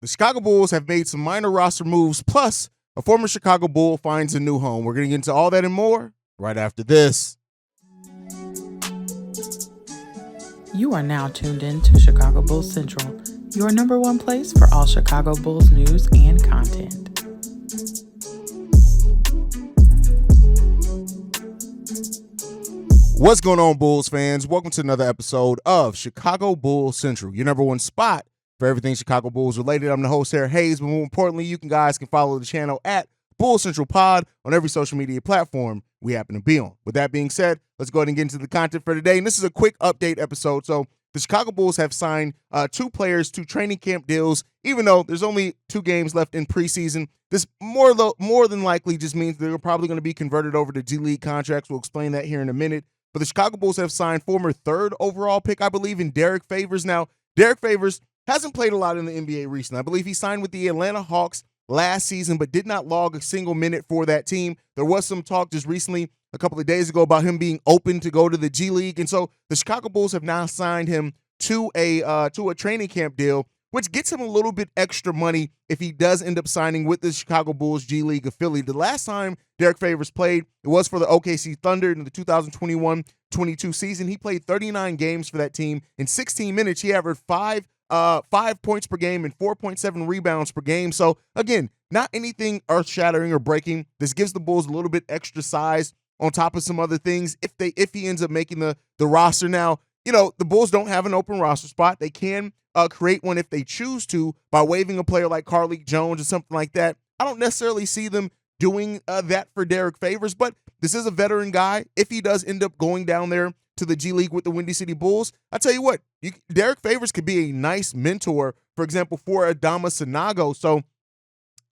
The Chicago Bulls have made some minor roster moves, plus a former Chicago Bull finds a new home. We're going to get into all that and more right after this. You are now tuned in to Chicago Bulls Central, your number one place for all Chicago Bulls news and content. What's going on, Bulls fans? Welcome to another episode of Chicago Bulls Central, your number one spot for everything Chicago Bulls related. I'm the host here, Haize, but more importantly, you guys can follow the channel at Bulls Central Pod on every social media platform we happen to be on. With that being said, let's go ahead and get into the content for today. And this is a quick update episode. So the Chicago Bulls have signed two players to training camp deals, even though there's only 2 games left in preseason. This more than likely just means they're probably going to be converted over to G-League contracts. We'll explain that here in a minute. But the Chicago Bulls have signed former 3rd overall pick, I believe, in Derrick Favors. Now, Derrick Favors hasn't played a lot in the NBA recently. I believe he signed with the Atlanta Hawks last season, but did not log a single minute for that team. There was some talk just recently, a couple of days ago, about him being open to go to the G League. And so the Chicago Bulls have now signed him to a training camp deal, which gets him a little bit extra money if he does end up signing with the Chicago Bulls G League affiliate. The last time Derrick Favors played, it was for the OKC Thunder in the 2021-22 season. He played 39 games for that team. In 16 minutes, he averaged 5 points per game and 4.7 rebounds per game. So again, not anything earth-shattering or breaking. This gives the Bulls a little bit extra size on top of some other things if he ends up making the roster. Now, you know, the Bulls don't have an open roster spot. They can create one if they choose to by waiving a player like Carlik Jones or something like that. I don't necessarily see them doing that for Derrick Favors, but this is a veteran guy. If he does end up going down there to the G League with the Windy City Bulls, I tell you what, Derrick Favors could be a nice mentor, for example, for Adama Sanago. So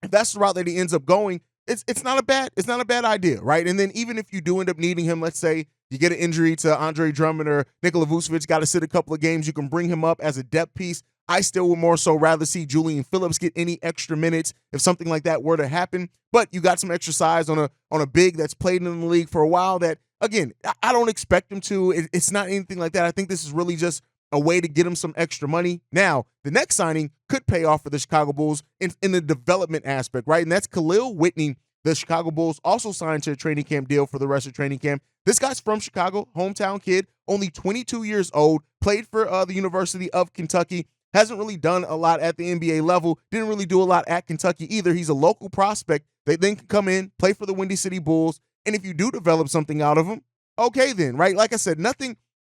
if that's the route that he ends up going, it's not a bad idea, right? And then even if you do end up needing him, let's say you get an injury to Andre Drummond or Nikola Vucevic, got to sit a couple of games, you can bring him up as a depth piece. I still would more so rather see Julian Phillips get any extra minutes if something like that were to happen. But you got some extra size on a big that's played in the league for a while that, again, I don't expect him to. It's not anything like that. I think this is really just a way to get him some extra money. Now, the next signing could pay off for the Chicago Bulls in the development aspect, right? And that's Kahlil Whitney. The Chicago Bulls also signed to a training camp deal for the rest of training camp. This guy's from Chicago, hometown kid, only 22 years old, played for the University of Kentucky, hasn't really done a lot at the NBA level, didn't really do a lot at Kentucky either. He's a local prospect. They then can come in, play for the Windy City Bulls, and if you do develop something out of him, okay then, right? Like I said,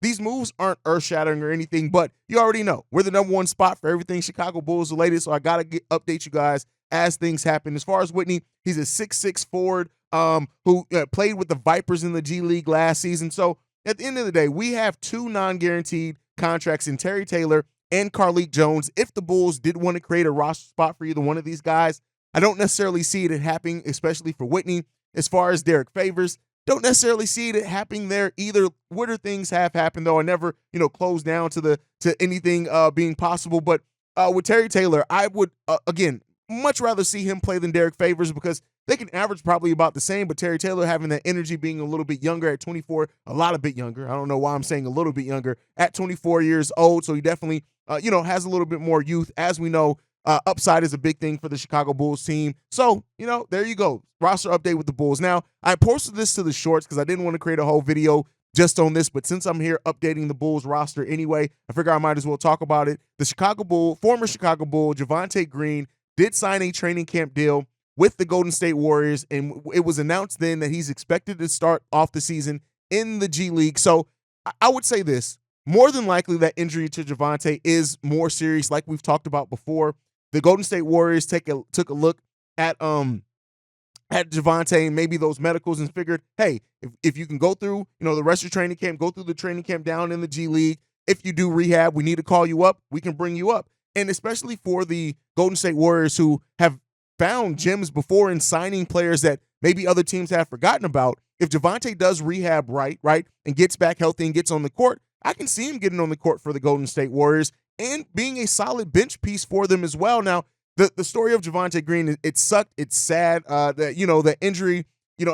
these moves aren't earth-shattering or anything, but you already know we're the number one spot for everything Chicago Bulls related, so I got to update you guys as things happen. As far as Whitney, he's a 6'6" forward who played with the Vipers in the G League last season. So at the end of the day, we have 2 non-guaranteed contracts in Terry Taylor and Carlik Jones. If the Bulls did want to create a roster spot for either one of these guys, I don't necessarily see it happening, especially for Whitney. As far as Derrick Favors, don't necessarily see it happening there either. Weirder things have happened, though. I never, close down to anything being possible. But with Terry Taylor, I would, again, much rather see him play than Derrick Favors because they can average probably about the same, but Terry Taylor having that energy, being a little bit younger at 24, a lot of bit younger. I don't know why I'm saying a little bit younger at 24 years old. So he definitely, has a little bit more youth. As we know, upside is a big thing for the Chicago Bulls team. So, there you go. Roster update with the Bulls. Now, I posted this to the shorts because I didn't want to create a whole video just on this, but since I'm here updating the Bulls roster anyway, I figure I might as well talk about it. The former Chicago Bull, Javante Green, did sign a training camp deal with the Golden State Warriors, and it was announced then that he's expected to start off the season in the G League. So I would say this, more than likely that injury to Javante is more serious, like we've talked about before. The Golden State Warriors took a look at Javante and maybe those medicals and figured, hey, if you can go through, the rest of your training camp, go through the training camp down in the G League. If you do rehab, we need to call you up. We can bring you up. And especially for the Golden State Warriors, who have found gems before in signing players that maybe other teams have forgotten about, if Javante does rehab right, and gets back healthy and gets on the court, I can see him getting on the court for the Golden State Warriors and being a solid bench piece for them as well. Now, the story of Javante Green, it sucked. It's sad that, the injury,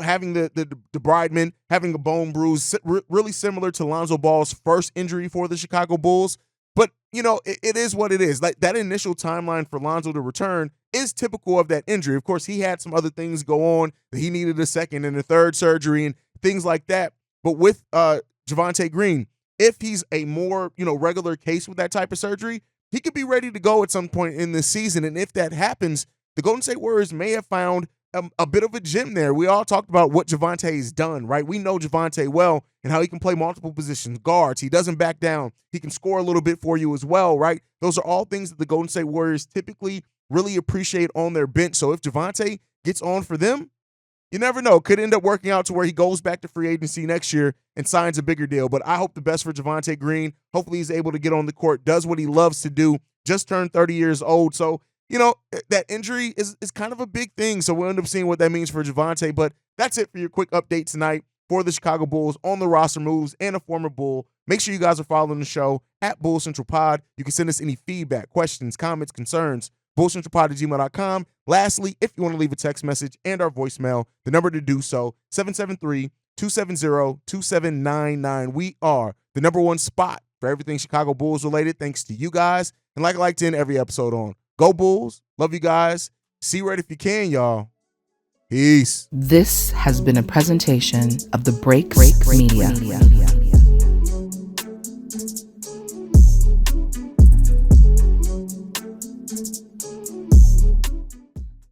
having the debridement, having a bone bruise, really similar to Lonzo Ball's first injury for the Chicago Bulls. But it is what it is. Like that initial timeline for Lonzo to return is typical of that injury. Of course, he had some other things go on that he needed a second and a third surgery and things like that. But with Javante Green, if he's a more, regular case with that type of surgery, he could be ready to go at some point in this season. And if that happens, the Golden State Warriors may have found a bit of a gem there. We all talked about what Javante's done, right? We know Javante well and how he can play multiple positions, guards. He doesn't back down. He can score a little bit for you as well, right? Those are all things that the Golden State Warriors typically really appreciate on their bench. So if Javante gets on for them, you never know. Could end up working out to where he goes back to free agency next year and signs a bigger deal. But I hope the best for Javante Green. Hopefully he's able to get on the court, does what he loves to do, just turned 30 years old. So, that injury is kind of a big thing. So we'll end up seeing what that means for Javante. But that's it for your quick update tonight for the Chicago Bulls on the roster moves and a former Bull. Make sure you guys are following the show at Bull Central Pod. You can send us any feedback, questions, comments, concerns, bullcentralpod@gmail.com. Lastly, if you want to leave a text message and our voicemail, the number to do so, 773-270-2799. We are the number one spot for everything Chicago Bulls related, thanks to you guys. And like I like to end every episode on, go Bulls. Love you guys. See right if you can, y'all. Peace. This has been a presentation of the Break Media.